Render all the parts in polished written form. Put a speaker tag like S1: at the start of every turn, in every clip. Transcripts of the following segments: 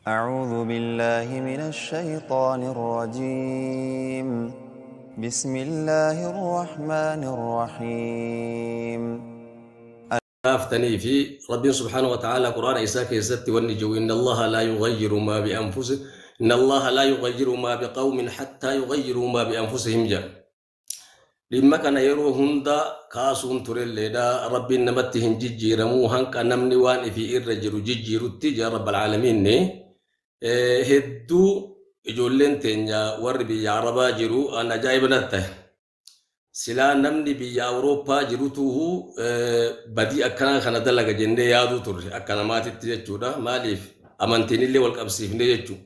S1: أعوذ بالله من الشيطان الرجيم. بسم الله الرحمن الرحيم.
S2: أفتني في رب سبحانه وتعالى قرآن إساك يزت والنجو إن الله لا يغير ما بأنفسه إن الله لا يغير ما بقوم حتى يغيروا ما بأنفسهم جاء لما كان يرو هندا كاسون تريل لدا رب نمتهم جيجيرمو هنك نمني وان في الرجل جيجيرو تجا رب العالمين ني هدو إجولين تنيا وربي يا ربا جيرو أنا جايب نته سلا نمني بي أوروبا جروته بدي أكنا خنا دلنا جندي يادو ترى أكنا ما تتجتشودا ماليف أمانتني اللي والكبسيف نيجتشو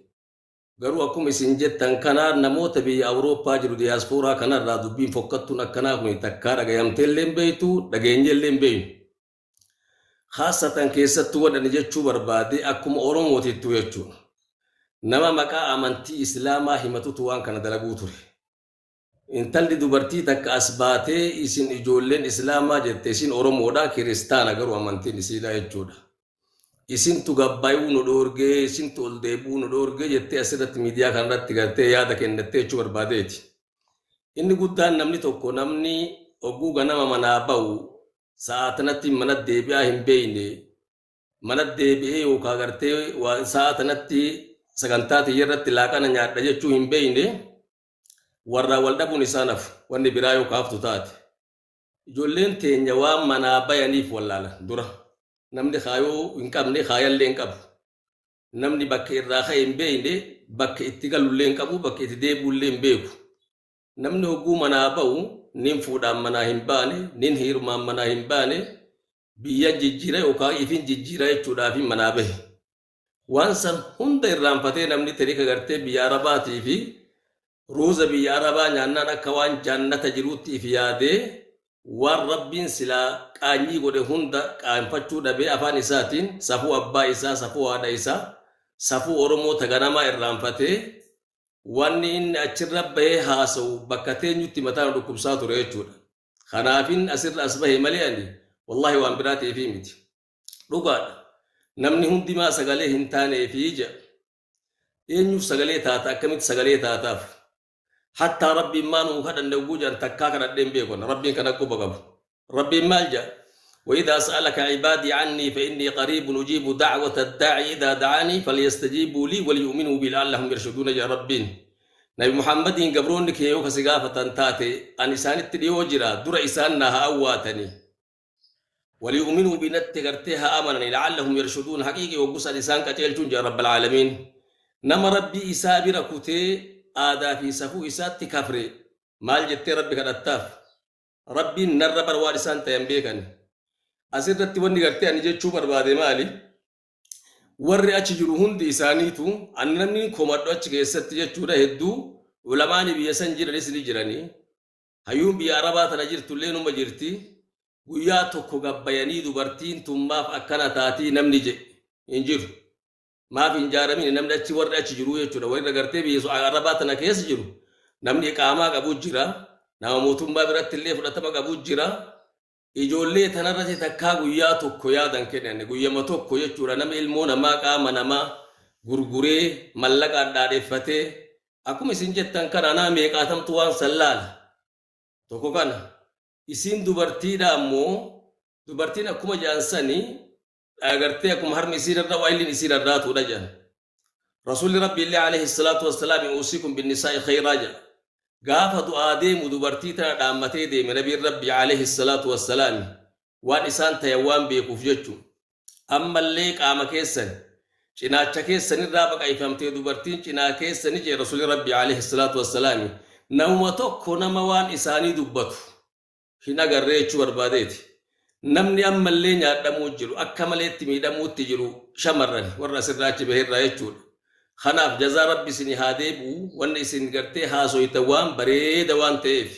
S2: قالوا أكون مسنجت تنكنا نموت بي أوروبا جرو دياسبورا كنا رادو بين فكتنا كنا كوني تكارا جيام تلين بيتو دعينجل لين بين خاصة كيسة تودا نيجتشو بربادي أكون أورمو تتويتشو نما مكا أمانتي إسلاما همتو توان كنا دلقو ترى intalli dubartii takka asbaatee isin ijoolleen islaamaa jette isin oromoodha kiristaana garuu amantiin isiidha jechuudha. Isintu gabbaayuu nu dhoorgee isintu ol deebuu nu dhoorgee jettee asirratti miidiyaa kanarratti gartee yaada kennattee jechuu barbaadeeti. Inni guddaan namni tokko namni oguu ganama manaa ba'u sa'aatanatti mana deebi'aa hin beeyne mana deebi'ee yookaan gartee sa'aatanatti sagantaa xiyyeerratti laaqana nyaadha jechuu hin beeyne. warra waldhabun isaanaaf wanni biraa yoo kaaftu taate ijoolleen teenya waan manaa bayaniif wallaala dura namni kaayoo hin qabne kaayallee hin qabu namni bakka irraa ka'e hin beeyne bakka itti galullee hin qabu bakka itti deebi'ullee hin beeku namni hogguu manaa ba'u nin fuudhaan manaa hin baane nin hirumaan manaa hin baane biyya jijjiira yookaan ifin jijjiira jechuudhaaf manaa bahe waan san hunda irraanfatee namni tariika gartee biyya arabaatii fi روز بيا ربا نانا كوان جنة جروتي في ياده والربين سلا كاني قد هندا كان فتشو دبي أفان إساتين سفو أبا إسا سفو هذا إسا سفو أرمو تغنما إرام فتي واني إن أشرب به هاسو بكتين يتي متان ركوب ساتو ريتشو خنافين أسر أسبه ملياني والله وان براتي في ميتي رقاد نمني هندي ما سغالي هنتاني في إيجا إنيو سغالي تاتا كميت سغالي تاتا حتى ربي ما نوهد أن نوجا تكاكنا الدين بيكون ربي كان كوبا ربي مالجا وإذا سألك عبادي عني فإني قريب أجيب دعوة الداعي إذا دعاني فليستجيبوا لي وليؤمنوا بي لعلهم يرشدون يا ربين نبي محمد قبرون لك يوك سقافة تاتي أن إسان التليوجرا در إسانها أواتني وليؤمنوا بنتغرتها أمنني لعلهم يرشدون حقيقي وقصة إسان كتيل يا رب العالمين نما ربي إسابر كتي آدا في سفو إسات كفري مال جتي ربي كدتاف ربي نربر وارسان تيمبيكن أسيرت وني غرتي أني جتشو بربادي مالي ورّي أتشجرو هندي إسانيتو أن نمني كومادو أتشجيست جتشو ده هدو ولماني بيسنجر لسني جراني هيوم بياربات نجر تلينو مجرتي وياتو كوغبياني دوبرتين تماف أكنا تاتي نمني جي إنجر ما في إنجارمين نمني أتشي ورّي أتشجرو يتشو ده وين غرتي بيسو عربات نكيس جرو نمني كاما قبو جرا نما موتون بابرات اللي فرطما قبو جرا ijoollee tanarratti takkaa guyyaa tokko yaadan kennan guyyama tokko jechuudha nama ilmoo namaa qaama namaa gurguree mallaqa addaadheeffatee akkuma isin jettan kana naa meeqaatamtu waan sallaala tokko kana isin dubartiidha ammoo dubartiin akkuma jaansanii agartee akkuma harmi isiirra waayilin isiirraa tuudha jedhan rasuulli rabbi illee alayhi salaatu wassalaam uusikum binnisaa'i khayraa jedha gaafa du'aa deemu dubartii tana dhaammatee deeme nabiin rabbi alayhi salaatu wassalaam waan isaan ta'e waan beekuuf jechuun ammallee qaama keessan cinaacha keessan irraa baqaifamtee dubartiin cinaa keessanii jee rasuulli rabbi alayhi salaatu wassalaam nama tokko nama waan isaanii dubbatu hin agarree jechuu barbaadeeti namni ammallee nyaadhamuu jiru akka maleetti miidhamuutti jiru shamarran warra asirraachi baheerraa jechuudha خناف جزا ربي سني هاديبو وان سن غرتي هاسو يتوان بريد وان تيف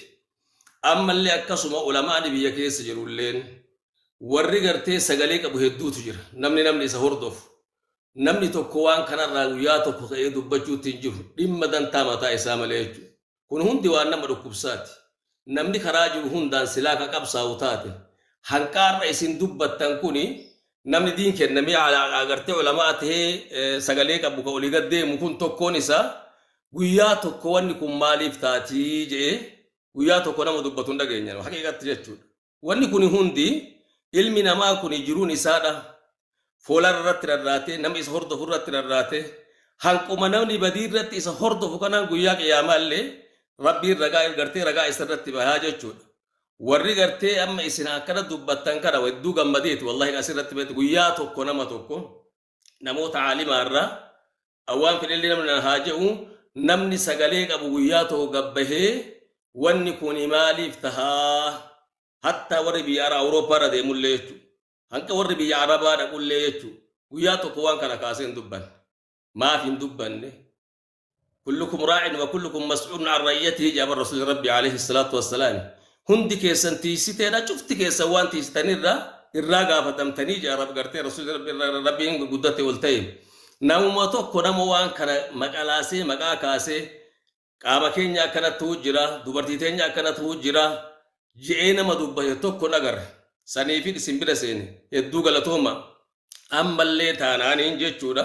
S2: اما اللي اكسما علماء نبي يكيس جرولين ورّي غرتي سغاليك ابو هدو تجر نمني سهوردوف نمني توكوان كان راوياتو كيدو بچو تنجو دمدان تامتا اسام ليج كون هندي وان نمدو كبسات نمني خراجو هندان سلاكا قبساوتات هنكار اسين دبتان كوني namni diin kennamee agartee ulamaa tahee sagalee qabu ka olii gad deemu kun tokkoon isaa guyyaa tokko wanni kun maaliif taatii jedhee guyyaa tokko nama dubbatu hin dhageenyan haqiiqatti jechuudha. Wanni kun hundi ilmi namaa kun jiruun isaadha. Foolar irratti rarraatee nama isa hordofu irratti rarraatee hanquma namni badii irratti isa hordofu kanaan guyyaa qiyaamaa illee rabbiin ragaa isa irratti bahaa jechuudha. Warri gartee amma isin akkana dubbattan kana wedduu gammadeeti wallahi asirratti beektu guyyaa tokko nama tokko namoota caalimaa irraa awwaan fedhelli namni haa jedhu namni sagalee qabu guyyaa tokko gabbahee wanni kun maaliif tahaa hatta warri biyya Awurooppaa irra deemullee jechuudha. Hanqa warri biyya Arabaa dhaqullee jechuudha. Guyyaa tokko waan kana kaasee hin dubbanne. Maaf hin dubbanne. Kullukum raa'in wa kullukum mas'uulun an ra'iyyatihi jaaba rasuulli rabbi alayhi salaatu wassalaam. Hundi keessan tiisiteedha cufti keessan waan tiisitanirra irraa gaafatamtanii jaarab gartee rasuulli rabbiin guddate ol ta'e. Namuma tokko nama waan kana maqalaasee maqaa kaasee qaama keenya akkanatti jira dubartii teenya akkanatti jira je'ee nama dubbate tokko nagarre. Saniifin isin bira seene hedduu galatooma ammallee taanaaniin jechuudha.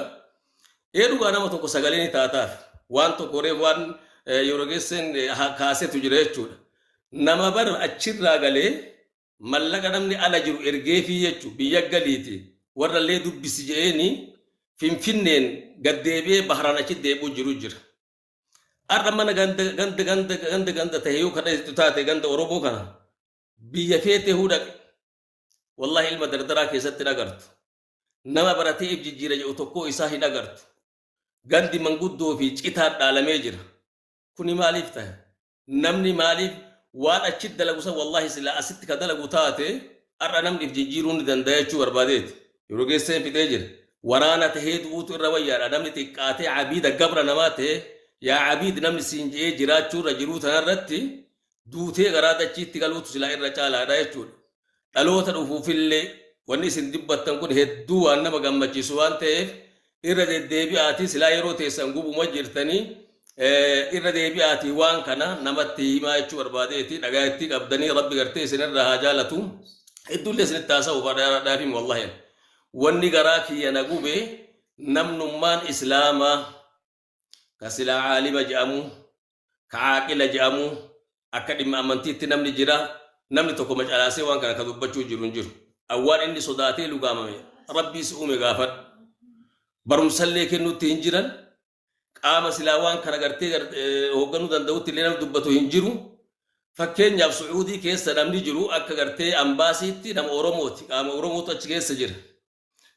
S2: Dhugaa nama tokko sagalee ni taataaf waan tokko reef waan yeroo geessan kaasetu jira jechuudha. Nama bar achirraa galee mallaqa namni ala jiru ergeefii jechuudha biyya galiiti warrallee dubbisi je'eeni finfinneen gaddeebi'ee baharaan achi deebi'u jiru jira. Har'a mana ganda ta'e yoo kadhatu taate ganda Oromoo kana biyya feetee hudhaqe. Wallahi ilma dardaraa keessatti hin agartu. Nama baratee if jijjiira jedhu tokko isaa hin agartu. Gandi manguddoo fi citaan dhaalamee jira. Kuni maaliif ta'a? Namni maaliif waan achi dalagu san wallahi sila asitti ka dalagu taate har'a namni if jijjiiruu ni danda'a jechuu barbaadeeti. Yeroo geesseen fixee jira. Waraana tahee du'uutu irra wayyaadha. Namni xiqqaatee abiida gabra namaa ta'e yaa abiid namni siin je'ee jiraachuu irra jiruu tanarratti duutee garaa dachiitti galuutu sila irra caalaadha jechuudha. Dhaloota dhufuufillee wanni isin dubbattan kun hedduu waan nama gammachiisu waan ta'eef irra deddeebi'aatii silaa yeroo teessan gubuma jirtanii irra deebi'aatii waan kana namatti himaa jechuu barbaadeeti dhagaa'etti qabdanii rabbi gartee isinirra haa jaalatu hedduullee isinitti haasa'u dhaafim wallahi wanni garaa kiyya na gube namnummaan islaamaa ka silaa caalima je'amu ka caaqila je'amu akka dhimma amantiitti namni jira. Namni tokko macalaasee waan kana ka dubbachuu jiru hin jiru. Awwaan inni sodaatee lugaamame rabbiis uume gaafadhu. Barumsallee kennuutti hin jiran qaama silaa waan kana gartee hoogganuu danda'utti illee nama dubbatu hin jiru. Fakkeenyaaf Sucuudii keessa namni jiru akka gartee ambaasiitti nama Oromooti. Qaama Oromootu achi keessa jira.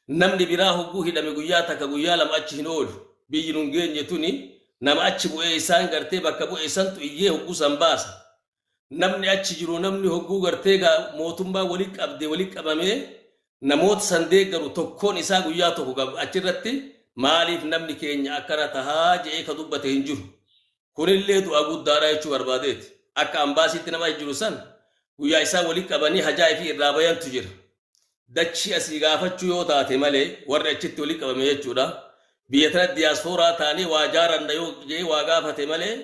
S2: Namni biraa hogguu hidhame guyyaa takka guyyaa lama achi hin oolu. Biyyi nun geenye tuni nama achi bu'ee isaan gartee bakka bu'ee isantu iyyee hogguu san baasa. Namni achi jiru namni hogguu gartee mootummaa walitti qabamee namoota san deeggaru tokkoon isaa guyyaa tokko achirratti maaliif namni keenya akkana tahaa je'ee ka dubbate hin jiru. Kunillee du'a guddaadha jechuu barbaadeeti. Akka ambaasiitti nama jiru san guyyaa isaa walitti qabanii hajaa fi irraa bayantu jira. Dachii asii gaafachuu yoo taate malee warri achitti walitti qabame jechuudha. Biyya tana diyaaspooraa taanee waa jaaranna yoo jee waa gaafate malee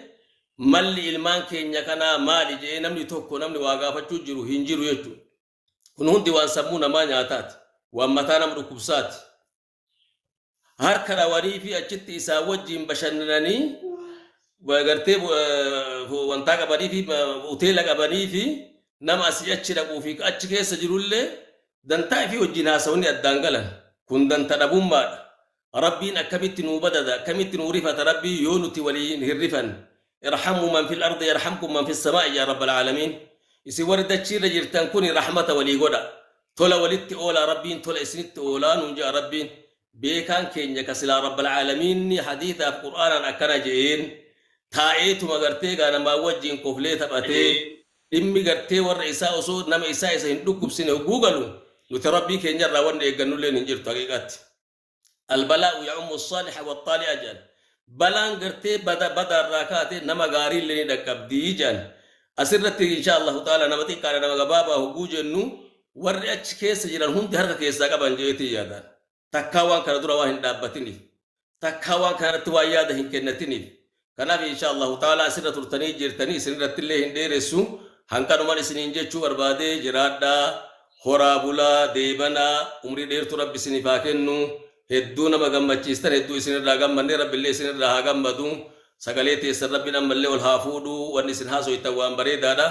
S2: malli ilmaan keenya kanaa maali jee namni tokko namni waa gaafachuu jiru hin jiru jechuudha. Kun hundi waan sammuu namaa nyaataati. Waan mataa nama dhukkubsaati. Harka dhawanii fi achitti isaa wajjin bashannananii gartee wantaa qabanii fi hoteela qabanii fi nama asii achi dhaquu fi achi keessa jirullee dantaa fi wajjin haasawni addaan galan. Kun danta dhabummaadha. Rabbiin akkamitti nuu badada akkamitti nuu rifata rabbii yoo nuti waliin hin rifan. ارحموا من في الأرض يرحمكم من في السماء يا رب العالمين. إسي ورد تشير جرتان كوني رحمة ولي قدا. تولا ولدت أولا ربين تولا إسنت أولا ننجا ربين. بيكان كين يكسلا رب العالمين حديث القرآن أكنا جئين. تايتو مغرتي غانا ما وجين كفلي تباتي. إمي غرتي والرئيساء أصود نما إساء إسا هندوكب سنة وقوغلو. نتربي كين يرى وان يغنو لين ننجر تغيقات. البلاء يعم الصالح والطالع أجل. Balaan gartee badarraa kaate nama gaarii illee dhaqqabdii jedhan asirratti inshaallahu ta'ala nama xiqqaadha nama gabaabaa hogguu jennu warri achi keessa jiran hundi harka keessaa qaban jeetii yaadan takkaa waan kana dura waan hin dhaabbatiniif takkaa waan kanatti waan yaada hin kennatiniif kanaaf inshaallahu ta'ala asirra turtanii jirtanii isinirratti illee hin dheeressu hanqanumaan isiniin jechuu barbaadee jiraadhaa خرابولا ديبنا عمري دير ترب سنفاكنو هدونا مغمچيستن هدو اسن راغم من رب الله اسن راغم بدو سغليتي سربنا ملي والحافودو ونسن هاسو يتوان بريدادا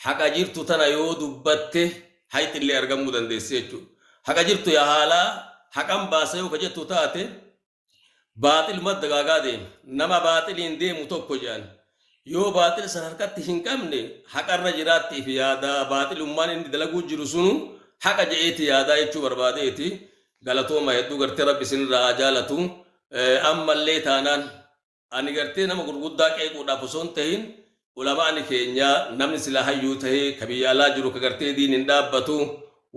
S2: حقا جيرتو تنا يو دبته حيت اللي ارغم مدندسيچو حقا جيرتو يا حالا حقم باسيو كجتو تاتي باطل مد دغاغا ديم نما باطل اندي متوكو جان يو باطل سرحركت هنكمني حقا رجراتي في يادا باطل اممان اندي دلغو جرسونو حقا جئتي يادا يچو برباديتي غلطو ما يدو غرتي ربي سن راجالتو اما اللي تانان اني غرتي نما غرغدا كيكو دافسون تهين علماء كينيا نمن سلاح يوته كبي الله جرو كغرتي دين اندابتو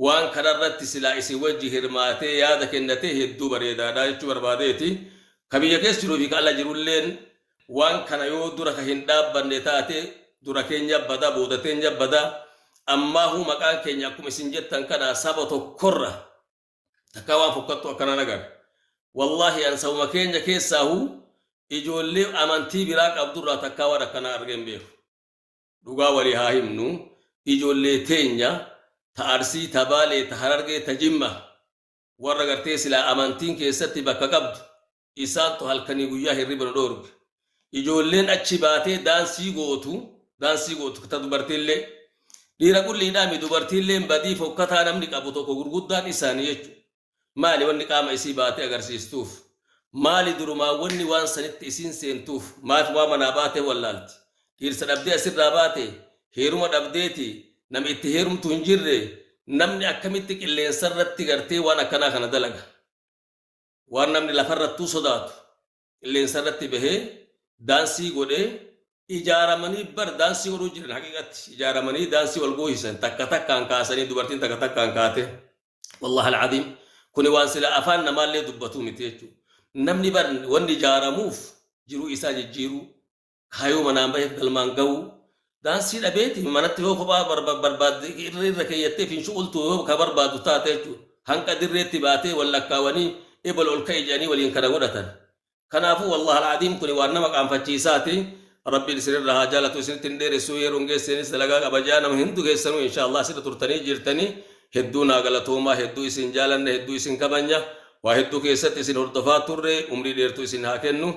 S2: وان كررت سلا اسي وجه هرماتي يادا كنته هدو بريدا دا يچو برباديتي كبي يكس جرو في الله جرولين وان كان يو درك هندابن تاتي دركينيا بدا بودتينيا بدا اما هو مكان كينيا كوم سنجتن كنا سبتو كره تكاوا فكتو كنا نغر والله ان سوما كينيا كيساهو اجولي امانتي براك عبد الله تكاوا ركنا ارغم بيو دوغا ولي هاهمنو اجولي تينيا تارسي تبالي تحررغي تجمع ورغرتي سلا امانتين كيستي بكقبد اسانتو هلكني غيا هربن دورب ijoolleen achi baatee daansii gootu dubartiillee dhiira qulliidhaami dubartiilleen badii fokkataa namni qabu tokko gurguddaan isaanii jechuudha. Maali wanni qaama isii baatee agarsiistuuf? Maali durumaa wanni waan sanitti isiin seentuuf? Maaf waa manaa baatee wallaalti? Dhiirsa dhabdee asirraa baatee heeruma dhabdeeti namni itti heerumtu hin jirre namni akkamitti qilleensarratti gartee waan akkanaa kana dalaga? Waan namni lafarrattuu sodaatu qilleensarratti bahee دانسي غودي اجارمني بر دانسي ورو جيرن حقيقت اجارمني دانسي والغو هيسن تك تك كان كاسني دوبرتين تك تك كان كاته والله العظيم كوني وانسلا افان ما لي دبتو متيچو نمني بر وني جارموف جيرو اسا جيرو خايو منامبه دلمان غو دانسي دبيتي منتلو خبا برباد ركيتي في شغلتو خبر بادو تاتيچو هنك دريتي باتي ولا كاوني ابل الكيجاني ولين كدغدتن كنافو والله العظيم كوني وارنا مقام فچيساتي ربي لسر رها جالتو سن تندير سوي رونغي سن سلغا ابجانا هندو گيسنو ان شاء الله سيد ترتني جيرتني هدونا غلطوما هدو سن جالن هدو سن كبنيا واحدو كيست سن هردفا تور عمري ديرتو سن هاكنو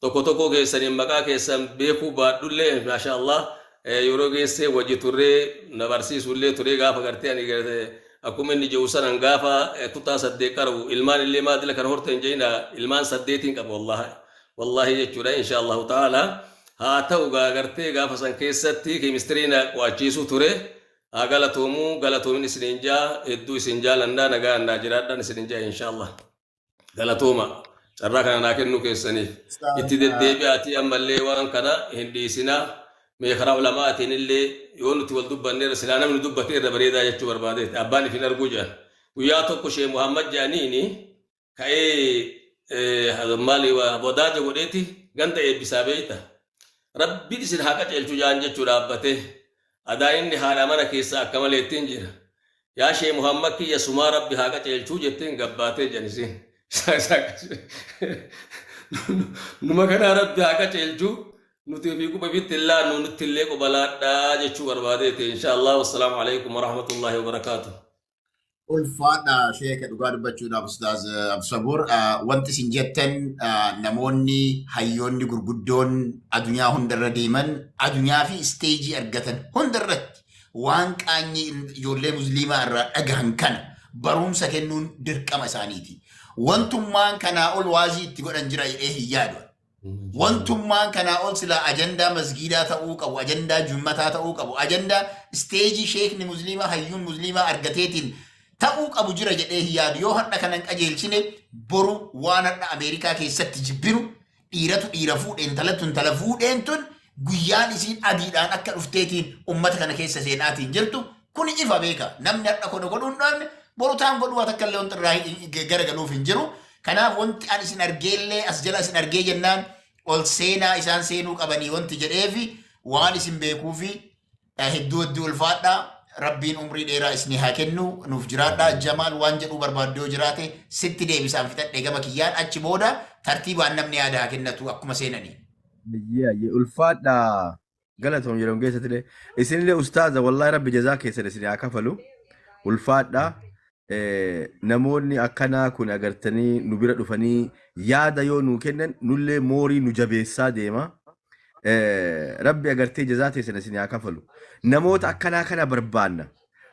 S2: توكو توكو گيسن مقا كيسن بيكو بادله ما شاء الله يورو گيسه وجي تور نبرسي سولي توري غا فغرتي اني اكو من جوسن غافا كتا صدقرو المان اللي ما دلك هورتن جينا المان صديتين قب والله يجورا ان شاء الله تعالى هاتو غارتي غافا سن كيستي كيمسترينا واچيسو توري غلطومو نسنجا ادو سنجا لندا نغا ناجرادا نسنجا ان شاء الله غلطوما سركنا ناكنو كيسني اتدبياتي امالي وان كدا هنديسنا ميخرا علماء اللي يونتي والدبا نير سلانا من دبتي ربريدا يچو بربادت اباني في نرجوجا وياتو كشي محمد جانيني كاي هذا مالي وبوداج وديتي غنت بسابيتا ربي دسر حقا چلچو جان جچو رابته اداين حالا مر كيسا كملتين جير يا شي محمد كي يسما ربي حقا چلچو جتين غباته جنسين نما كان ربي حقا چلچو نتيبيكو ببيت الله نتلقوا بلادا جتشو برباديتي إن شاء الله والسلام عليكم ورحمة الله وبركاته.
S3: ulfaadha sheeka dhugaa dubbachuudhaaf ustaaz Absabuur wanti isin jettan namoonni hayyoonni gurguddoon addunyaa hundarra deeman addunyaa fi isteejii argatan hundarratti waan qaanyii ijoollee musliimaa irraa dhagahan kana barumsa kennuun dirqama isaaniiti. Wantummaan kanaa ol waazii itti godhan jira jedhee hin yaadu. Wantummaan kanaa ol sila ajandaa masgiidaa ta'uu qabu, ajandaa jummataa ta'uu qabu, ajandaa isteejii sheekni musliimaa hayyuun musliimaa argateetiin ta'uu qabu jira jedhee hin yaadu. Yoo hadha kanan qajeelchine boru waan hadha Ameerikaa keessatti jibbinu dhiiratu dhiira fuudheen intalattu intala fuudheen tun guyyaan isiin adiidhaan akka dhufteetiin ummata kana keessa seenaatiin jirtu kun ifa beeka. Namni hadha kono godhuun dhaabne boru taan godhuu takka illee wanti irraa garagaluuf hin jiru. Kanaaf wanti an isin argeellee as jala isin argee jennaan ol seenaa isaan seenuu qabanii wanti jedheefi waan isin beekuufi hedduu ulfaadhaa. Rabbiin umrii dheeraa isin haa kennu nuuf jiraadhaa. Jamaal waan jedhuu barbaaddu yoo jiraate sitti deebisaan fixadhee gama kiyyaan achi booda tartiibaan namni yaada haa kennatu akkuma seenanii.
S4: Ulfaadhaa galatoom yeroo keessatti isinillee ustaaza wallahi rabbi jazaa keessan isin haa kafalu. ulfaadha. Namoonni akkanaa kun agartanii nu bira dhufanii yaada yoo nuu kennan nullee moorii nu jabeessaa deema. Rabbi agartee jazaa teessan isin haa kafalu. Namoota akkanaa kana barbaanna.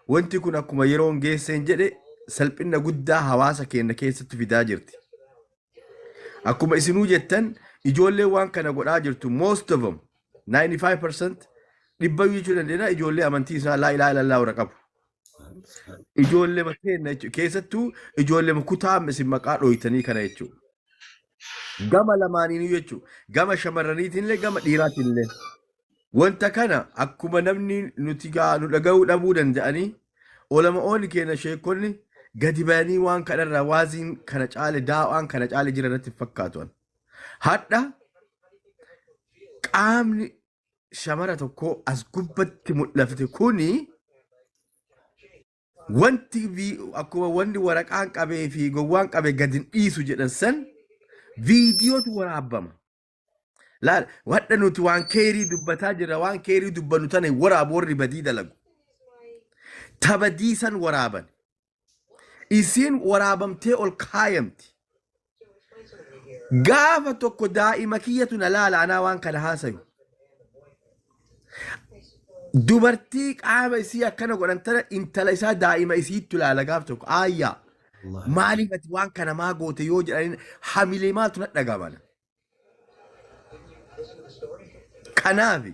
S4: Wanti kun akkuma yeroon geesseen jedhe salphina guddaa hawaasa keenya keessatti fidaa jirti. Akkuma isinuu jettan ijoollee waan kana godhaa jirtu most of them 95% dhibba jechuu dandeenya ijoollee amantii isaa laa ilaaha illallaa warra qabu. Ijoollee keenya keessattuu ijoollee kutaa isin maqaa dhooytanii kana jechuudha. Gama lamaaniinuu jechuudha. Gama shamarraniitiin illee gama dhiiraatiin illee. Wanta kana akkuma namni nuti nu dhaga'uu dhabuu danda'anii olama'oonni keenya sheekonni gadi bayanii waan kanarraa waaziin kana caale daawaan kana caale jira irratti fakkaatu. Hadha qaamni shamara tokkoo as gubbatti mul'ate kuni wanti akkuma wanti waraqaan qabee fi gowwaan qabee gadi dhiisu jedhan san viidiyootu waraabama. Laal wadha nuti waan keerii dubbataa jira waan keerii dubbannu tana waraabu warri badii dalagu. Tabadii san waraaban. Isiin waraabamtee ol kaayamti. Gaafa tokko daa'ima kiyyatu na laala anaa waan kana haasayu. Dubartii qaama isii akkana godhan tana intala isaa daa'ima isiitti ilaala gaaf tokko aayyaa maaliif ati waan kana maa goote yoo jedhaniin hamilee maaltu na dhagabana. Kanaaf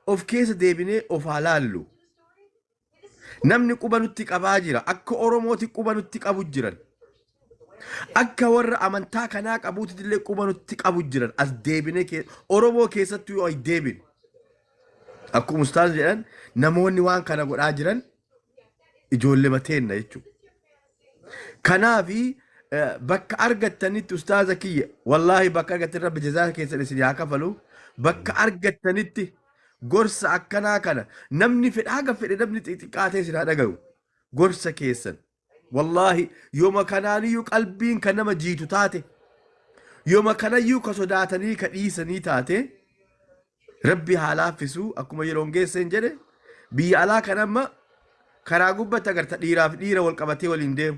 S4: of keessa deebinee of haa laallu. Namni quba nutti qabaa jira akka Oromooti quba nutti qabu jiran akka warra amantaa kanaa qabuutti illee quba nutti qabu jiran as deebinee Oromoo keessatti yoo deebine. Akkuma ustaaz jedhan namoonni waan kana godhaa jiran ijoollee mateenna jechuudha. Kanaafi bakka argattanitti ustaaza kiyya wallaahi bakka argattanitti rabbi jazaa keessan isin haa kafalu bakka argattanitti gorsa akkanaa kana namni fedhaa gaffedhe namni xixiqqaatee isin haa dhagayu gorsa keessan wallaahi yooma kanaaniyyuu qalbiin kan nama jiitu taate yooma kanayyuu ka sodaatanii ka dhiisanii taate. Rabbi haa laaffisu akkuma yeroon geesseen jedhe biyya alaa kan amma karaa gubbatti agarta dhiiraaf dhiira wal qabatee waliin deemu.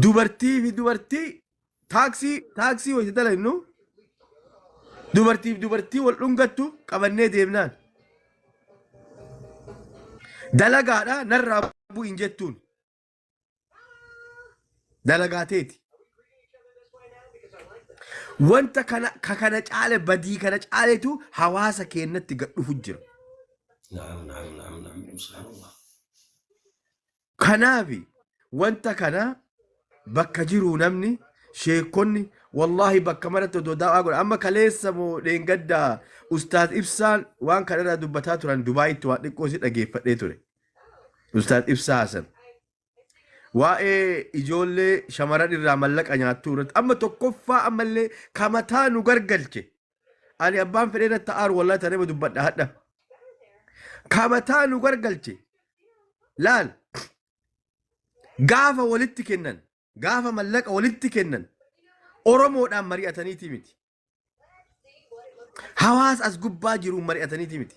S4: Dubartii fi dubartii taaksii wayita dalannu dubartiif dubartii wal dhungattu qabannee deemnaan. Dalagaadha narraa bu'in jettuun. Dalagaateeti. Wanta kana caale badii kana caaletu hawaasa keenyatti gad dhufu jira. Kanaafi wanta kana bakka jiru namni sheekonni wallahi bakka maratti odoo daawaa godha amma kaleessa moo dheengaddaa ustaaz Ibsaan waan kanarraa dubbataa turan Dubaayitti waan xiqqoo si dhageeffadhee ture. Ustaaz Ibsaa Hasan. Waa'ee ijoollee shamaran irraa mallaqa nyaattuu irratti amma tokkoffaa ammallee kamataa nu gargalche ani abbaan fedhee natti aaru wallaahi tanema dubbadha hadha kamataa nu gargalche laal gaafa walitti kennan gaafa mallaqa walitti kennan Oromoodhaan mari'ataniiti miti hawaasa as gubbaa jiruun mari'ataniiti miti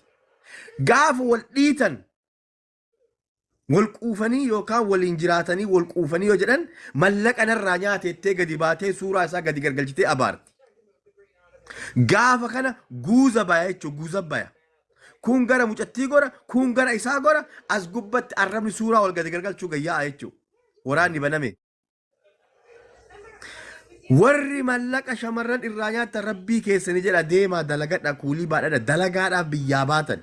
S4: gaafa wal dhiitan wal quufanii yookaan waliin jiraatanii wal quufanii yoo jedhan mallaqa narraa nyaatettee gadi baatee suuraa isaa gadi gargalchitee abaarti. Gaafa kana guuza baya jechuun guuza baya. Kun gara mucattii gora kun gara isaa gora as gubbatti arrabni suuraa wal gadi gargalchuu gayyaa jechuudha. Waraanni baname. Warri mallaqa shamarran irraa nyaatan rabbii keessanii jedha deemaa dalagadha kuulii baadhadha dalagaadhaaf biyyaa baatan.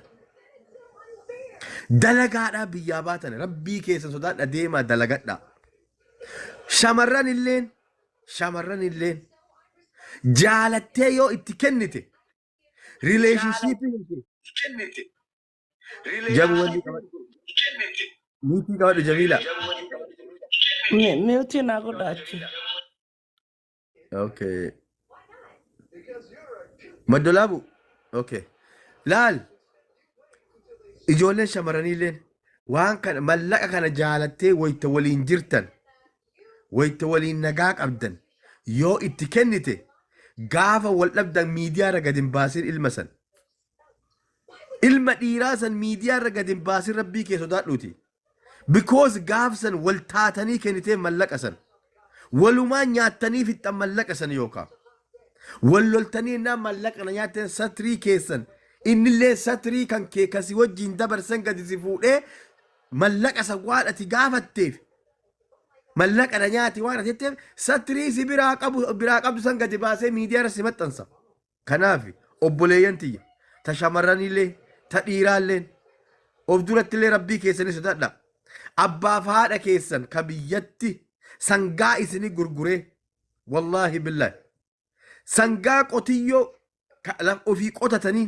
S4: Dalagaadhaa biyyaa baatan rabbii keessa sodaadha deemaa dalagadha. Shamarran illeen jaalattee yoo itti kennite rileeshnshiipii jabu wanni qabadhu niitii qabadhu Jamiila.
S5: Mewti naa godhaachi.
S4: Okay. Maddolaabu. Okay. Laal. Ijoolleen shamarraniilleen waan kana mallaqa kana jaalattee wayita waliin jirtan wayita waliin nagaa qabdan yoo itti kennite gaafa wal dhabdan miidiyaa irra gad hin baasin ilma san ilma dhiiraa san miidiyaa irra gad hin baasin rabbii kee sodaadhuuti. Because gaafsan wal taatanii kennitee mallaqa san walumaan nyaattanii fixxan mallaqa san yookaan wal loltanii innaa mallaqa na nyaattan satrii keessan innillee satrii kan kee kasi wajjin dabarsan gadi si fuudhee mallaqa san waan ati gaafatteef mallaqa na nyaati waan ati jetteef satrii si biraa qabdu san gadi baasee miidiyaa irra si maxxansa. Kanaaf obboleeyyan tiyya ta shamarranillee ta dhiiraalleen of durattillee rabbii keessanii sodaadha. Abbaaf haadha keessan ka biyyatti sangaa isini gurguree wallaahi billahi sangaa qotiyyoo ofii qotatanii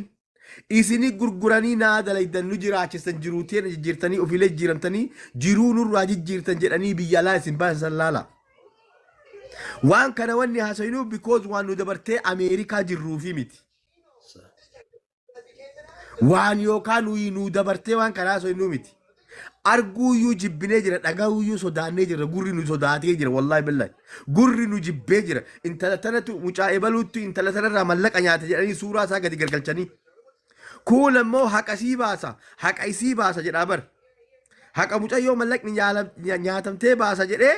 S4: isini gurguranii naa dalaydan nu jiraachisan jiruuteen jijjiirtanii ofiilee jijjiiramtanii jiruu nurraa jijjiirtan jedhanii biyya alaa isin baasan laala. Waan kana wanni haasawinuu because waan nu dabartee Ameerikaa jirruufi miti. Waan yookaan nu dabartee waan kana haasawinuu miti. Arguuyyuu jibbinee jira dhagahuyyuu sodaannee jira gurri nu sodaatee jira wallaahi billahi gurri nu jibbee jira intala tanatu mucaa ebaluutti intala tanarraa mallaqa nyaata jedhanii suuraa isaa gadi galgalchanii kuun ammoo haqa isii baasa jedhaa bar haqa mucayyoo mallaqni nyaatamtee baasa jedhee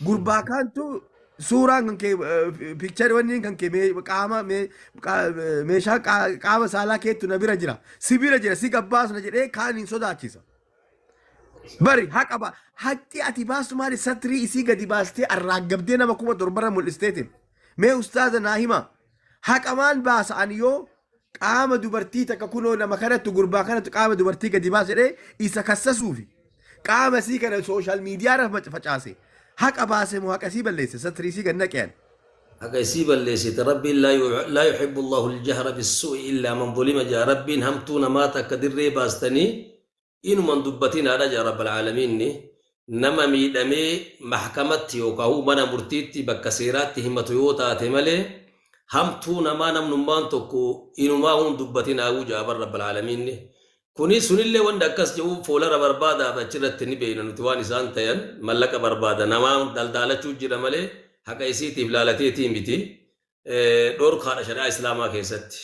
S4: gurbaa kaantu suuraan kan kee pikchari wanni kan kee meeshaa qaama saalaa keettu na bira jira si bira jira si gabbaasna jedhee kaaniin sodaachisa. Bari haqa haqi ati baastu maali satrii isii gadi baastee arraagabdee nama 7,000 mul'isteetiin mee ustaaza naa hima haqa maal baasa ani yoo qaama dubartii takka kunoo nama kanattu gurbaa kanattu qaama dubartii gadi baasa jedhee isa kassasuufi qaama isii kana sooshaal miidiyaa irra facaase haqa baase moo haqa isii balleesse satrii isii gad naqean.
S2: haqa isii balleessite rabbiin laa yuhibbu Allahu al-jahra bis-su'i illaa man zulima jaa rabbiin hamtuu namaa takka dirree baastanii inuman dubbatiin haadha jaa rabbal aalamiinni nama miidhamee mahkamatti yookaan mana murtiitti bakka seeraatti himatu yoo taate malee hamtuu namaa namnummaan tokko inumaa hun dubbatiin haa'uu jaa rabbal aalamiinni. Kunis sunillee wanda akkas jedhu foolara barbaadaaf achirratti ni beeyna nuti waan isaan tayan mallaqa barbaada namaa daldaalachuu jira malee haqa isiitiif laalateetii miti dhorkaadha shari'aa islaamaa keessatti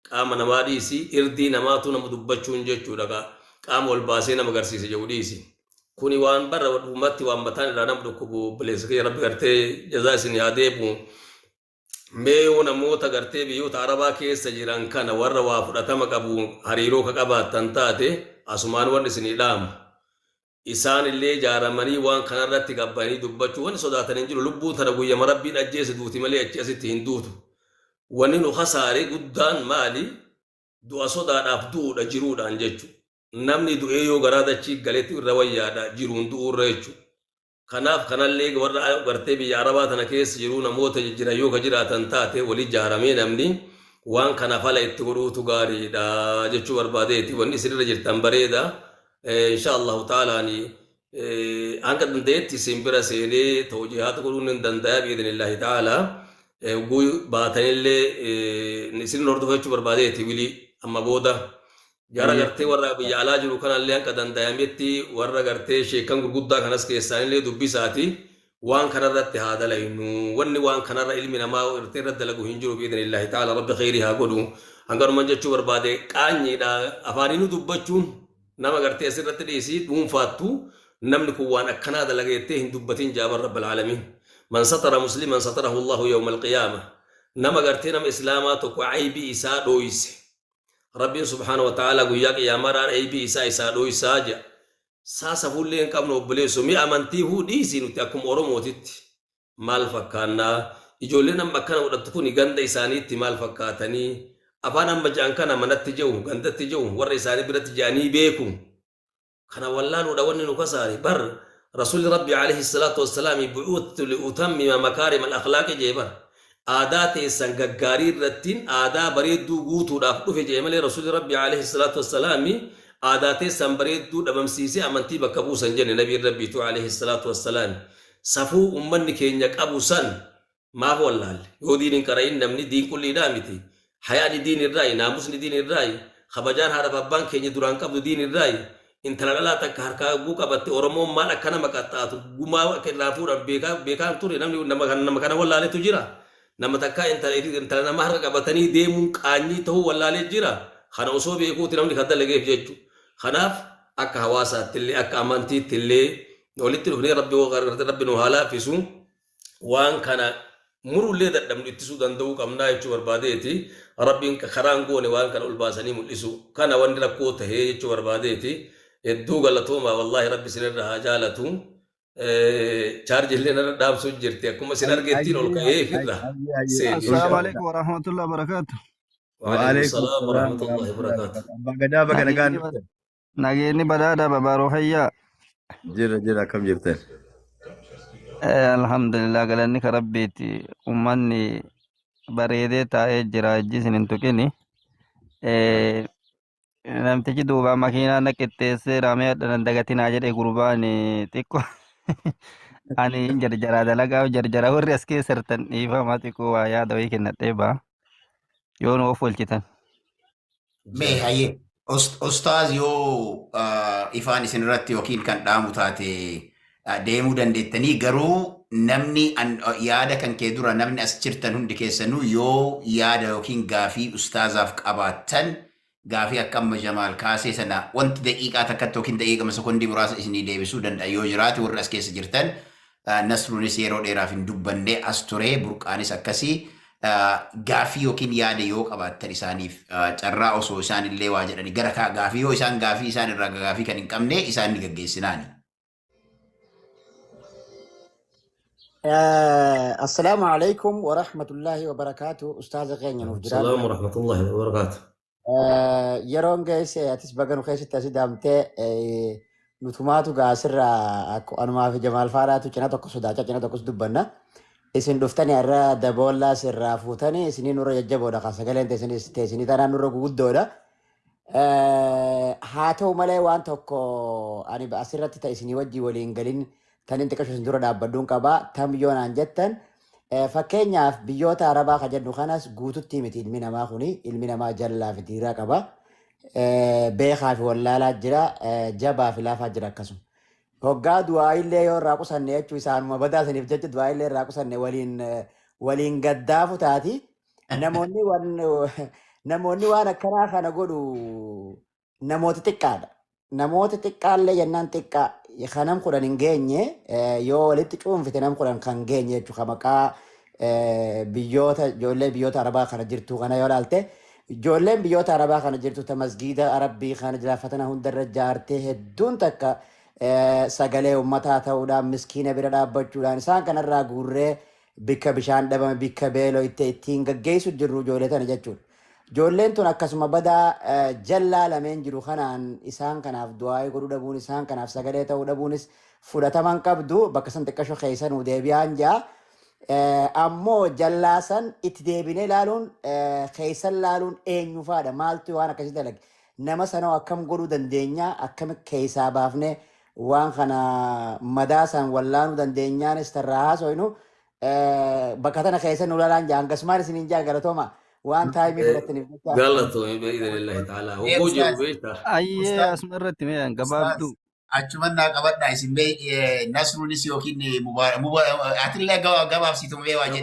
S2: qaama namaa dhiisi irdii namaatu nama dubbachuun jechuudha qaama wal baasee nama agarsiise jedhu dhiisi. Kuni waan barra ummatti waan mataan irraa nama dhukkubu bileessa kee rabbi gartee jazaa isin yaa deebu mee namoota gartee biyyoota arabaa keessa jiran kana warra waa fudhatama qabu hariiroo ka qabaattan taate asumaan wanni isinii dhaamu isaan illee jaaramanii waan kanarratti gabbanii dubbachuu wanni sodaatan hin jiru lubbuun tana guyyama rabbiin ajjeese duuti malee achi asitti hin duutu. Wanni nu hasaare guddaan maali du'a sodaadhaaf du'uudha jiruudhaan jechuudha. Namni du'ee yoo garaa dachii galeetti irra wayyaadha jiruun du'uurra jechuudha. Kanaaf kanallee warra gartee biyya arabaa tana keessa jiru namoota jijjiiran yoo ka jiraatan taate walii jaaramee namni waan kana fala itti godhuutu gaariidha jechuu barbaadeeti wanni isinirra jirtan bareeda insha Allahu ta'aalaani hanga dandeetti isin bira seenee tawjihaata godhuun hin danda'a biidhinillahi ta'aala baatanillee isin hordofachuu barbaadeeti wilii amma booda jara gartee warra biyya alaa jiru kanallee akka dandayametti warra gartee sheekan gurguddaa kanas keessaanillee dubbisaati waan kanarratti haa dalaynu wanni waan kanarra ilmi namaa irtee irra dalagu hin jiru biidhinillahi ta'aala rabbi khayrii haa godhu hanganuman jechuu barbaade qaanyiidha afaaniinu dubbachuun nama gartee asirratti dhiisii dhuunfaattu namni kun waan akkanaa dalageettee hin dubbatin jaaban rabbal aalamiin man satara musliman satarahu Allahu yawma al-qiyaama nama gartee nama islaamaa tokko aybii isaa dhooyse Rabbiin subhaanahu wa ta'ala guyyaa qiyaamaa aybii isaa dhooysaa jira. Saasa fuulleen qabnu obboleessu mi amantii dhiisii nuti akkuma Oromootitti maal fakkaannaa ijoolleen amma akkana godhattu kun ganda isaaniitti maal fakkaatanii afaan amma ja'an kana manatti jiru gandatti jiru warra isaanii biratti ja'anii beeku kana wallaaluudha wanni nu kasaare bar rasuulli rabbi alayhi salaatu wassalaam bu'uutu li'utammima makaarim al-akhlaaqi jee bar aadaa teessan gaggaarii irrattiin aadaa bareedduu guutuudhaaf dhufe jee malee rasuulli rabbi alayhi salaatu wassalaam aadaa teessan bareedduu dhabamsiisee amantii bakka buusan jenne nabiin rabbiitu alayhi salaatu wassalaam safuu ummanni keenya qabu san maaf wallaalle yoo diiniin qara'in namni diin qulliidhaa miti hayaani diin irraayi naamusni diin irraayi kabajaan haadha abbaan keenya duraan qabdu diin irraayi intala dhalaa takka harkaa guu qabatte oromoon maal akkana maqaxxaatu gumaa irraa fuudhan beekaan ture namni nama kana wallaaletu jira nama takka intala nama harka qabatanii deemuun qaanyii ta'uu wallaalee jira خنا أصوبي يكون تنامني كذا لقيه بجيجو خناف أك هواسات اللي أك أمانتي اللي ولدت له ربي وغير ربي نهالا في سوم وان كان مروا اللي دم يتسو دندو كمنا يجوا برباديتي ربي إنك خرانقوني وان كان الباسني ملسو كان وان ركوته هي يجوا برباديتي يدو قالتهم والله ربي سنرها جالتهم charge اللي أنا دام سجرتي أكون سنرجعتين ولا كأيه كده سين إن
S5: السلام
S2: شاء الله
S5: عليكم ورحمة الله وبركاته.
S2: وعليكم
S4: وعليكم
S2: السلام
S4: السلام
S2: ورحمة الله
S4: ورحمة الله
S2: وبركاته
S4: وبركاته. Abbaa gadaa baga nagaan dhuftan.
S5: Nageenyi badhaadha babaaruhayyaa.
S4: Jira akkam jirtan.
S5: Alhamdulillah galanni ka rabbiiti. Ummanni bareedee taa'ee jira ijjisin hin tuqini. Namtichi duuba makiinaa naqitteessee raamee hadhanan dagatinaa jedhe gurbaan xiqqoo. Ani jarjara dalagaa jarjara warri as keessa jirtan dhiifama xiqqoo waa yaada wayii kennadhee ba'a. Yoo nu of oolchitan.
S3: Mee hayyee ustaaz yoo ifaan isinirratti yookiin kan dhaamu taate deemuu dandeettanii garuu namni yaada kan kee dura namni as jirtan hundi keessanuu yoo yaada yookiin gaafii ustaazaaf qabaattan gaafii akka amma Jamaal kaasee sana wanti daqiiqaa takkatti yookiin daqiiqama sekondii muraasa isinii deebisuu danda'a yoo jiraate warri as keessa jirtan Nasruunis yeroo dheeraaf hin dubbanne as ture burqaanis akkasii gaafii yookiin yaada yoo qabaattan isaaniif carraa osoo isaan illee waa jedhani gara gaafii yoo isaan gaafii isaan irraa gaafii kan hin qabne isaan ni gaggeessinaani.
S6: السلام عليكم ورحمة الله وبركاته أستاذ غيني نوفجران
S2: السلام ورحمة الله وبركاته
S6: يرون جيس تسبقن خيس تسدامت نتماتو قاسر أنا ما في جمال فاراتو كنا تقص داتا كنا تقص دبنا إسن دفتني أرى دبولا سر فوتني إسني نور يجيبوا ده خاصة قالين تسني ترى نور جود ده هاتو ملأ وان تكو أنا بأسرة تسني وجي ولينجلين تاني انت كشوف سندورة دابدون كبا تام يون عنجتن فكينيا في بيوت عربا خجل نخانس قوتو تيمتي المنا ما خوني المنا ما جلا في تيرا كبا بيخا في ولا لا جرا جبا في لافا جرا كسم هوغا دواي لي يو راكو سنه چو سان ما بدا سنه جج دواي لي راكو سنه ولين غدافو تاتي نموني وانا كنا خنا غدو نموت تكادا نموت تكال جنان تكا خنم خدان إنجيني يو لتي كون في تنام خدان كانجيني جو خمكا بيوتا جولة بيوتا عربا خنا جرتو خنا يولالته جولة بيوتا عربا خنا جرتو تمسجيدا عربي خنا جلافتنا هندر جارته هدون تكا سجله ومتا تاودا مسكينة برا بجولان سان كنا راغورة بيكا بشان دبا بيكا بيلو يتينغ جيسو جرو جولة تنا جاتشون جولين تون akkasuma bada jallaa lameen jiru kanaan isaan kanaaf du'aa godhuu dhabuun isaan kanaaf sagalee ta'uu dhabuunis fudhataman qabdu bakka san xiqqasho keessan deebi'aan jaa ammoo jallaasan itti deebinee ilaaluun keessan ilaaluun eenyufaadha maaltu waan akkasii dalage nama sanoo akkam godhuu dandeenya akkam keessaa baafne waan kana madaasan wallaanuu dandeenyaanis tarraa haasoynu bakka tana keessan nu ilaalaan jaa hangasmaan isiniin jaa galatooma. وان تايمي بلتني
S2: قالتوا بإذن الله تعالى وبوجه وبيتا
S5: أيه أسمرت مين قبابدو
S3: أتمنى قبضنا اسم بي نصر نسي وكين مبارك أتلا قباب سيتم بي واجد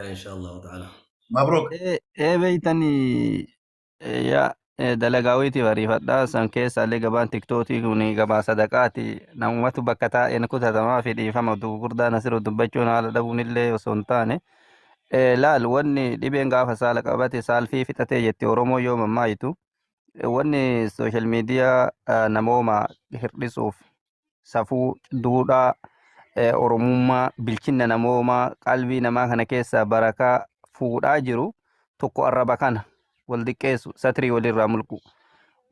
S2: إن شاء الله تعالى
S3: مبروك
S5: إيه بيتني يا دلقاويتي وريفتا سان كيس على قبان تكتوتي كوني قبا صدقاتي نموت بكتا إن كنت تما في دي فما دو قردا نصر دبچون على دبون اللي وسونتاني laal wanni dhibeen gaafa saala qabate saalfii fixatee jetti Oromoo yoo mammaayitu wanni sooshaal miidiyaa namooma hirdhisuuf safuu duudhaa Oromummaa bilchinna namoomaa qalbii namaa kana keessaa barakaa fuudhaa jiru tokko arraba kana wal diqqeessu satrii walirraa mulqu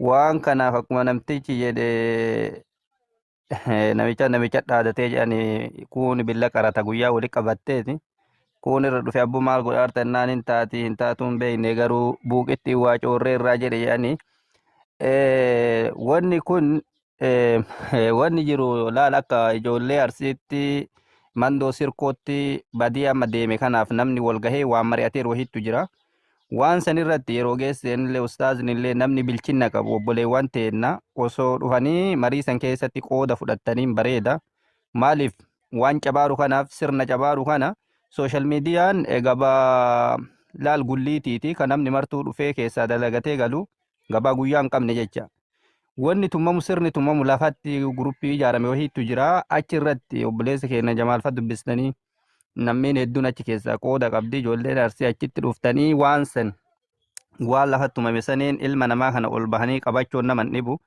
S5: waan kanaaf akkuma namtichi jedhe namicha dhaadatee jedhani kun billa qarata guyyaa wali qabatteeti. Kun irra dhufe abbo maal godhaarta innaan hin taatuun beekne garuu buuqitti waa coorree irraa jedhe jedhanii wanni kun wanni jiru laal akka ijoollee arsiitti mandoo sirkootti badii amma deeme kanaaf namni wal gahee waan mari'ateeru wahittu jira. Waan san irratti yeroo geesseen illee ustaazni illee namni bilchinna qabu obboleewwan teenna osoo dhufanii marii san keessatti qooda fudhataniin bareeda. Maaliif waan cabaaru kanaaf sirna cabaaru kana social meediyaan gabaa laal gulliitiiti kan namni martuu dhufee keessaa dalagatee galu gabaa guyyaa hin qabne jecha. Wanni tummamu sirni tummamu lafatti guruppii ijaarame wahiitu jira. Achi irratti obboleessa keenya Jamaalfaa dubbistanii namni hedduun achi keessaa qooda qabdi. Ijoolleen Arsii achitti dhuftanii waan san waan lafatti tumame saniin ilma namaa kana ol bahanii qabachuun nama hin dhibu.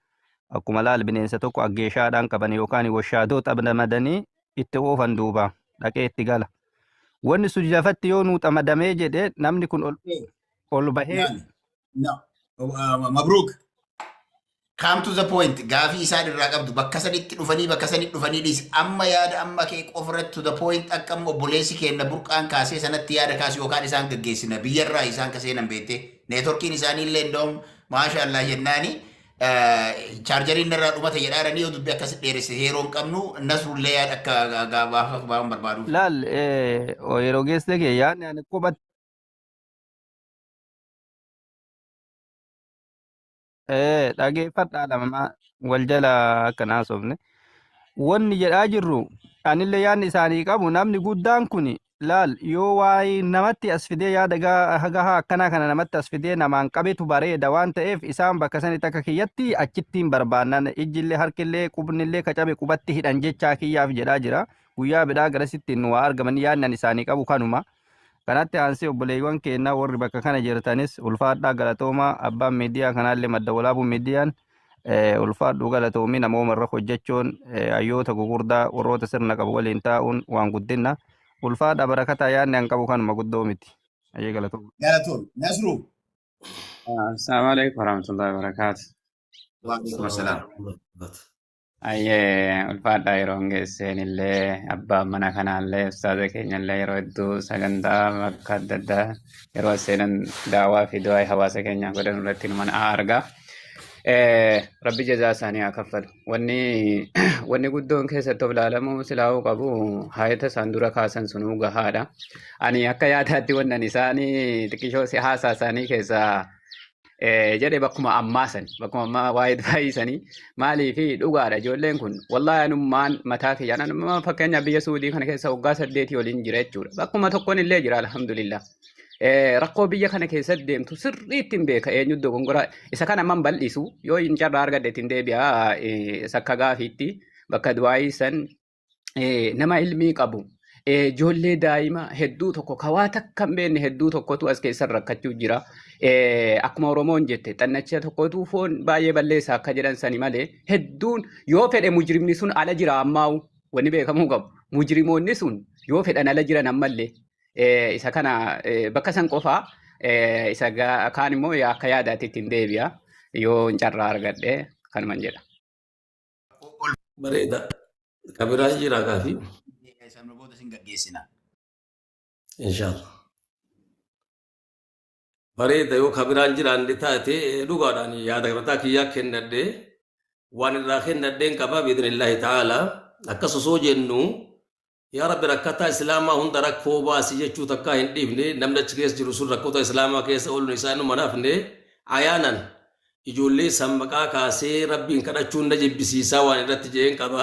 S5: Akkuma laal bineensa tokko aggeeshaadhaan qaban yookaan washaadoo xamadanii itti oofan duuba dhaqee itti gala. Wanni sun lafatti yoo nuu xamadamee jedhee namni kun ol bahee.
S3: Mabruuk. Come to the point. Gaafii isaan irraa qabdu bakka sanitti dhufanii dhiisi. Amma yaada amma kee qofirratti to the point akka obboleessi keenya burqaan kaasee sanatti yaada kaasu yookaan isaan gaggeessina. Biyyarraa isaan kasee nan beekte. Neetworkiin isaanii illee ndoom maashaallah jennaani. Chaarjariin irraa dhumata jedhaaranii yoo dubbii akkasitti dheeresse yeroo hin qabnu nasrullee yaada akka gaafaaf barbaadu.
S5: Laal yeroo geesse kee yaadni ani qubatti. Dhageeffadhaa lama wal jala akkanaa sobne wanni jedhaa jirru anillee yaadni isaanii qabu namni guddaan kun laal yoo waa'ee namatti as fidee yaada gahaa akkanaa kana namatti as fidee namaan qabetu bareeda waan ta'eef isaan bakka sanitti akka kiyyatti achittiin barbaannan ijjillee harkillee qubnillee kacabe qubatti hidhan jechaa kiyyaaf jedhaa jira guyyaa bidhaa garasittiin nu waa argaman yaadnan isaanii qabu kanuma. Kanatti aansee obboleewwan keenya warri bakka kana jirtanis ulfaadhaa galatoomaa abbaan miidiyaa kanaallee madda walaabuu miidiyaan ulfaadhuu galatoomii namooma irra hojjechuun hayyoota gugurdaa warroota sirna qabu waliin taa'uun waan guddinna ulfaadhaa barakataa yaadni an qabu kanuma guddoo miti. Ayyee galatooma.
S3: Galatoon. Nasru.
S7: Assalamu alaikum warahmatullahi wabarakatuh.
S3: Wa alaikum assalam.
S7: Ayyee ulfaadhaa yeroo geesseen illee abbaan mana kanaallee ustaaza keenyallee yeroo hedduu sagantaa bakka adda addaa yeroo seenan daawaa fi du'aa hawaasa keenyaa godhan irratti mana argaa. Rabbi jazaa isaanii haa kaffalu. Wanni guddoon keessatti of ilaalamu silaa'uu qabu haayata isaan dura kaasan sunuu gahaadha. Ani akka yaadaatti wannan isaanii xiqqishoo haasaa isaanii keessaa jedhe bakkuma ammaasan bakkuma ammaa waa'ee baay'isanii maalii fi dhugaadha ijoolleen kun wallahi anummaan mataa kiyyaan anummaa fakkeenyaaf biyya Suudii kana keessa waggaa 8 waliin jira jechuudha bakkuma tokkoon illee jira alhamdulillah rakkoo biyya kana keessatti deemtu sirriitti hin beeka eenyu dogongora isa kana man bal'isu yoo hin carraa argadhe ittiin deebi'a sakka gaafiitti bakka du'aayisan nama ilmii qabu ijoollee daa'ima hedduu tokko kawaa takka hin beekne hedduu tokkotu as keessa rakkachuu jira. Akkuma Oromoon jette xannacha tokkotu foon baay'ee balleessa akka jedhan sani malee hedduun yoo fedhe mujrimni sun ala jira ammaa'u wanni beekamuu qabu mujrimoonni sun yoo fedhan ala jiran ammallee isa kana bakka san qofaa isa kaan immoo akka yaadaatti ittiin deebi'a yoo hin carraa argadhe kanuman jedha.
S2: Bareeda. Kabiraa jira gaafi.
S3: Sannu booda sin gaggeessina.
S2: Inshallah. Bareeda yoo kabiraan jiraanne taate dhugaadhaan yaada mataa kiyyaa kennadhee waan irraa kennadheen qaba biidhinillahi ta'ala akkas osoo jennu yaa rabbi rakkataa islaamaa hunda rakkoo baasi jechuu takkaa hin dhiifne namni achi keessa jiru sun rakkoota islaamaa keessa ooluun isaa nu manaafne ayaanan ijoollee sammaqaa kaasee rabbiin kadhachuun na jibbisiisaa waan irratti jeen qaba.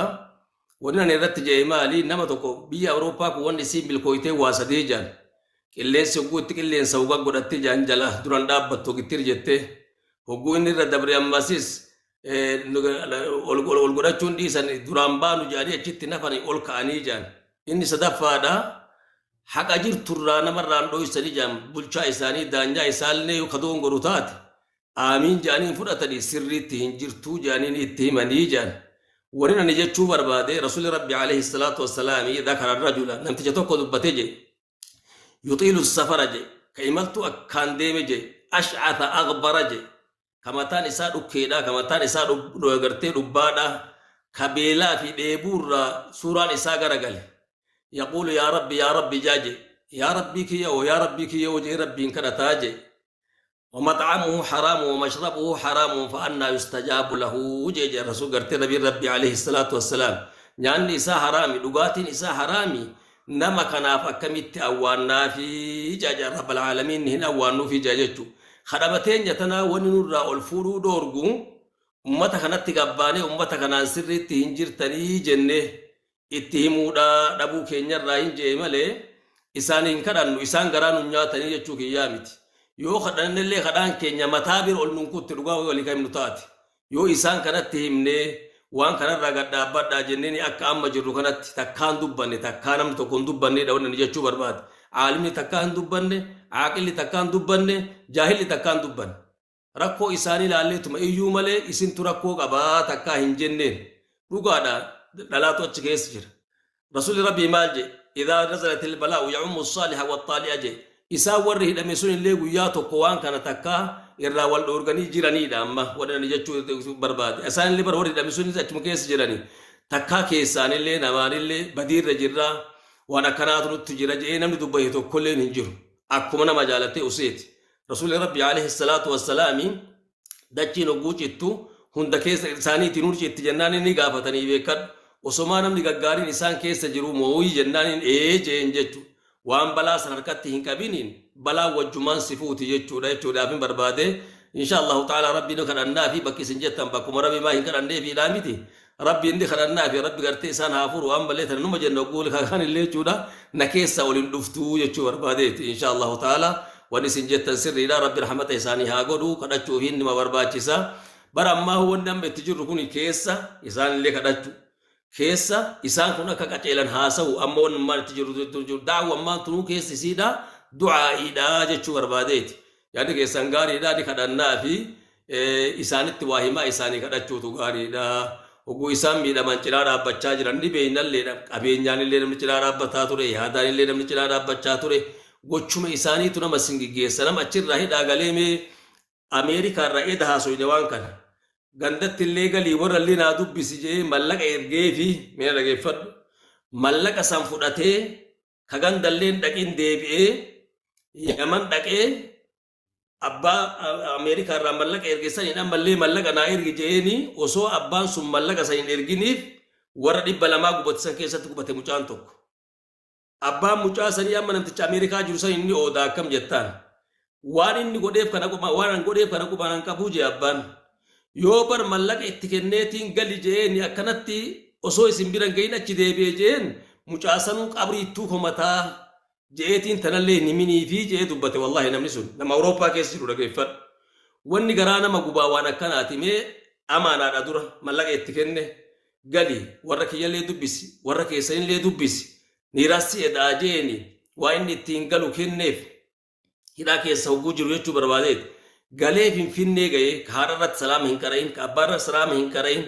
S2: Wanni ani irratti jee maali nama tokko biyya Awurooppaa kun wanni isiin milkooyitee waa sadii jaan. Qilleensi hogguu itti qilleensa ugaa godhattee jaan jala duraan dhaabbattu gittir jettee hogguu inni irra dabre ammasis ol godhachuun dhiisan duraan baanu jaanii achitti nafanii ol ka'anii jaan. Inni sadaffaadha haqa jirturraa namarraan dho'isanii jaan bulchaa isaanii daanyaa isaallee yoo kadoon godhu taate aamiin jaanii fudhatanii sirriitti hin jirtuu jaaniin itti himanii jaan. Warina ni jechuu barbaade Rasuulli Rabbi alayhi salaatu wassalaam dhakara rajula namticha tokko dubbate je yutiilu safara je ka imaltu akkaan deeme je ash'atha aghbara je kamataan isaa dhukkeedha kamataan isaa gartee dhubbaadha ka beelaa fi dheebuurra suuraan isaa garagale yaquulu yaa rabbi jaaje yaa rabbii kiyya wajee rabbiin kadhataa je ومطعمه حرام ومشربه حرام فأنا يستجاب له وجه الرسول قرت ربي عليه الصلاة والسلام يعني إساء حرامي لغات إساء حرامي نما كان فكمت أوانا في جاج رب العالمين هنا أوانو في جاجتو خدمتين جتنا وننور الفورو دورغو أمتا كانت تقباني أمتا كان سري تهنجر تني جنة اتهمو دا دبو كينير راين جيمالي إسان إنكرانو إسان غرانو نياتني جتو كيامتي yoo kadhanne illee kadhaan keenya mataa bir ol nunkutti dhugaa walii kan himnu taate yoo isaan kanatti himnee waan kanarraa gad dhaabbadhaa jenneen akka amma jirru kanatti takkaan dubbanne takkaa namni tokko hin dubbanne dhawnan jechuu barbaade aalimni takkaa hin dubbanne aaqilli takkaa hin dubbanne jaahilli takkaa hin dubbanne rakkoo isaanii ilaalleetuma iyyuu malee isintu rakkoo qabaa takkaa hin jenneen dhugaadha dhalaatu achi keessa jira rasuulli rabbii maal je idaa nazalatil balaa'u ya'ummu saaliha waxxaali'a je isaan warri hidhame sun illee guyyaa tokko waan kana takkaa irraa wal dhoorganii jiranidha amma wadani jechuu barbaade isaan illee bara warri hidhame sun achuma keessa jiranii takkaa keessaanillee namaanillee badiirra jirraa waan akkanaatu nutti jira jee namni dubbate tokkollee hin jiru akkuma nama jaalattee useeti rasuulli rabbii alayhi salaatu wassalaami dachiin hogguu cittu hunda keessa isaaniitiin urcitti jennaan inni gaafatanii beekadhu osomaa namni gaggaariin isaan keessa jiru moo'ii jennaan jeen jechu waan balaa san harkatti hin qabiniin balaa wajjumaan sifuuti jechuudhaaf hin barbaade insha Allahu ta'ala rabbiin kadhannaa fi bakki isin jettan bakkuma rabbi maa hin kadhannee fi miti rabbi inni kadhannaa fi rabbi gartee isaan haafuru waan ballee tan numa jenna guul kan illee jechuudha na keessa waliin dhuftuu jechuu barbaadeeti insha Allahu ta'ala wani isin jettan sirriidha rabbi rahmata isaanii haa godhu kadhachuu fi nima barbaachisa bara ammaa wanni amma itti jirru kun keessa isaan illee kadhachuu keessa isaan kun akka qaceelan haasa'u amma wanni maal itti jiru da'u ammaan tunuu keessa isiidha du'aa'iidha jechuu barbaadeeti yaadni keessan gaariidha ni kadhannaa fi isaanitti waa himaa isaanii kadhachuutu gaariidha oguu isaan miidhaman cinaa dhaabbachaa jiran ni beeynallee qabeenyaan illee namni cinaa dhaabbataa ture yaadaan illee namni cinaa dhaabbachaa ture gochuma isaaniitu nama singiggeessa nama achirraa hidhaa galeemee Ameerikaa irraa eeda haasoyne waan kana gandatti illee galii warra illee naa dubbisi jee mallaqa ergee fi mina dhageeffadhu mallaqa san fudhatee ka gandalleen dhaqin deebi'ee yaman dhaqee abbaa Ameerikaa irraa mallaqa ergeessaniin ammallee mallaqa naa ergi jeeni osoo abbaan sun mallaqa san hin erginiif warra 200 gubatisan keessatti gubate mucaan tokko abbaan mucaa sanii amma namticha Ameerikaa jiru san inni oodaa akkam jettaan waan inni godheef kana quba waan godheef kana quba nan qabu je abbaan yoo bar mallaqa itti kenneetiin gali jeeni akkanatti osoo isin biran gahin achi deebi'ee jeen mucaa sanuu qabriittuu komataa jeetiin tanallee niminii fi jee dubbate wallahi namni sun nama Awurooppaa keessa jiru dhageeffadhu wanni garaa nama gubaa waan akkanaati mee amaanaadha dura mallaqa itti kenne gali warra kiyyallee dubbisi warra keessanillee dubbisi niirassi edhaa jeeni waa inni ittiin galu kenneef hidhaa keessa hogguu jiru jechuu barbaadeet galee finfinnee ga'ee ka haadha irratti salaama hin qara'in ka abbaa irratti salaama hin qara'in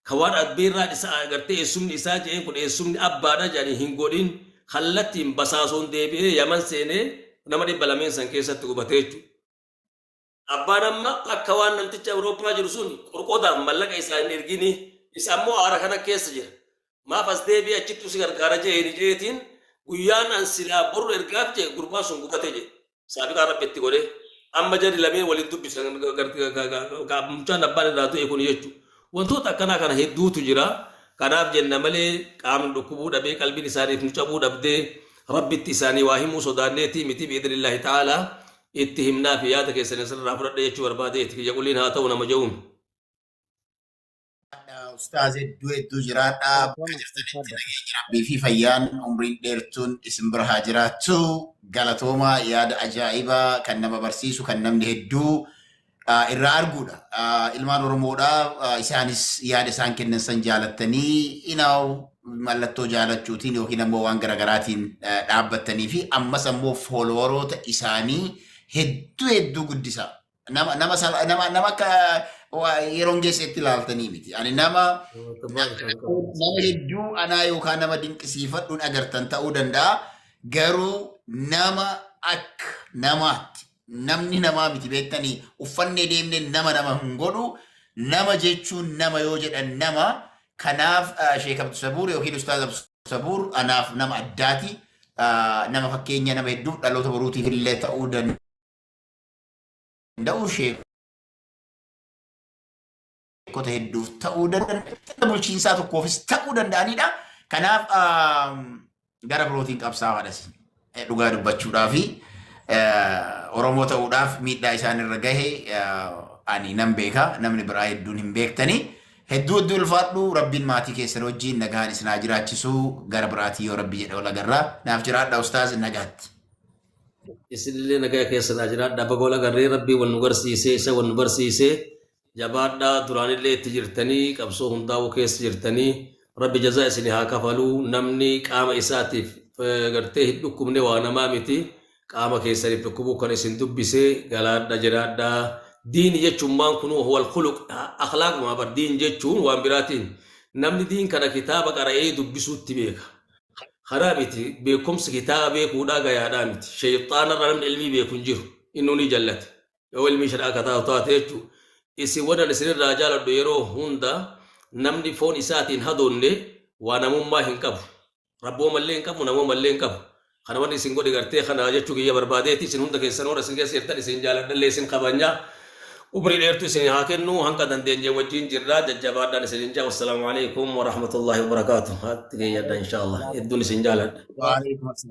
S2: ka waan abbeerraa isaa agartee eessumni isaa jeen kun eessumni abbaadha jedhanii hin godhin kallattiin basaasoon deebi'ee yaman seenee nama 200 san keessatti gubatee jechuudha. Abbaan amma akka waan namticha Awurooppaa jiru sun qorqoodaaf mallaqa isaa hin ergini isa ammoo aara kana keessa jira. Maaf as deebi'ee achitti si gargaara jeeni jeetiin guyyaan an silaa boru ergaaf jee gurbaan sun gubatee jee saabiqaa rabbitti godhee amma jari lameen waliin dubbisan mucaan abbaan irraa du'e kun jechuudha. Wantoota akkanaa kana hedduutu jira. Kanaaf jenna malee qaamni dhukkubuu dhabee qalbiin isaaniif nu cabuu dhabdee rabbitti isaanii waa himuu sodaanneetii miti biidhinillahi ta'aalaa itti himnaa fi yaada keessan irraa fudhadhe jechuu barbaadeeti kiyya qulliin haa ta'u nama ja'uun.
S3: Ustaaz hedduu jiraadhaa bakka jirtanitti nageenya rabbii fi fayyaan umriin dheertuun isin bira haa jiraattu galatoomaa yaada ajaa'ibaa kan nama barsiisu kan namni hedduu irraa arguudha. Ilmaan Oromoodhaa isaanis yaada isaan kennan san jaalattanii inaaw mallattoo jaalachuutiin yookiin ammoo waan garaagaraatiin dhaabbattanii fi ammas ammoo fooloworoota isaanii hedduu guddisaa. Nama akka yeroon geessetti ilaaltanii miti. Ani nama hedduu anaa yookaan nama dinqisiifadhuun agartan ta'uu danda'a. Garuu nama akka namaatti. Namni namaa miti beektanii uffannee deemnee nama hin godhu nama jechuun nama yoo jedhan nama kanaaf Sheek Abduu Sabuur yookiin Ustaaz Abduu Sabuur anaaf nama addaati nama fakkeenya nama hedduuf dhaloota boruutiif illee ta'uu danda'u sheekota hedduuf ta'uu danda'u bulchiinsaa tokkoofis ta'uu danda'anidha. Kanaaf gara birootiin qabsaa'aadhas dhugaa dubbachuudhaafi. Oromoo ta'uudhaaf miidhaa isaan irra gahe ani nan beeka namni biraa hedduun hin beektani hedduu ulfaadhu rabbiin maatii keessan wajjin nagaan isin haa jiraachisu gara biraatii yoo rabbi jedhe ol agarraa naaf jiraadha ustaaz nagaatti.
S2: isinillee nagaa keessa jiraadha bagola garree rabbii wal nu garsiisee isa wal nu barsiisee jabaadhaa duraanillee itti jirtanii qabsoo hundaa'uu keessa jirtanii rabbi jazaa isinii haa kafaluu namni qaama isaatiif gartee hin dhukkubne waa namaa miti qaama keessaniif dhukkubuu kan isin dubbisee galaadha jiraadhaa diini jechuun kunuu huwal khuluq akhlaaquma bar diin jechuun waan biraatiin namni diin kana kitaaba qara'ee dubbisuutti beeka خرابتي بكم سكتاب بيكودا غيادامت شيطان رنم علمي بيكون جيرو انو ني جلت اول مي شرا كتا تاتيتو اسي ودا نسر الرجال دويرو هوندا نمدي فون اساتين هدونني وانا مما هنكب ربو ملين كب نمو ملين كب خنا ودي سينغو دي غرتي خنا جتو يا برباديتي سن هوندا كيسنور سنگه سيرتا سين جال دلي سين خبانيا وبري ديرتو سين هاكنو هانكا دندن جي وجين جرا ججبادا سينجا والسلام عليكم ورحمه الله وبركاته هات ان شاء الله الدنيا سنجالد
S3: وعليكم السلام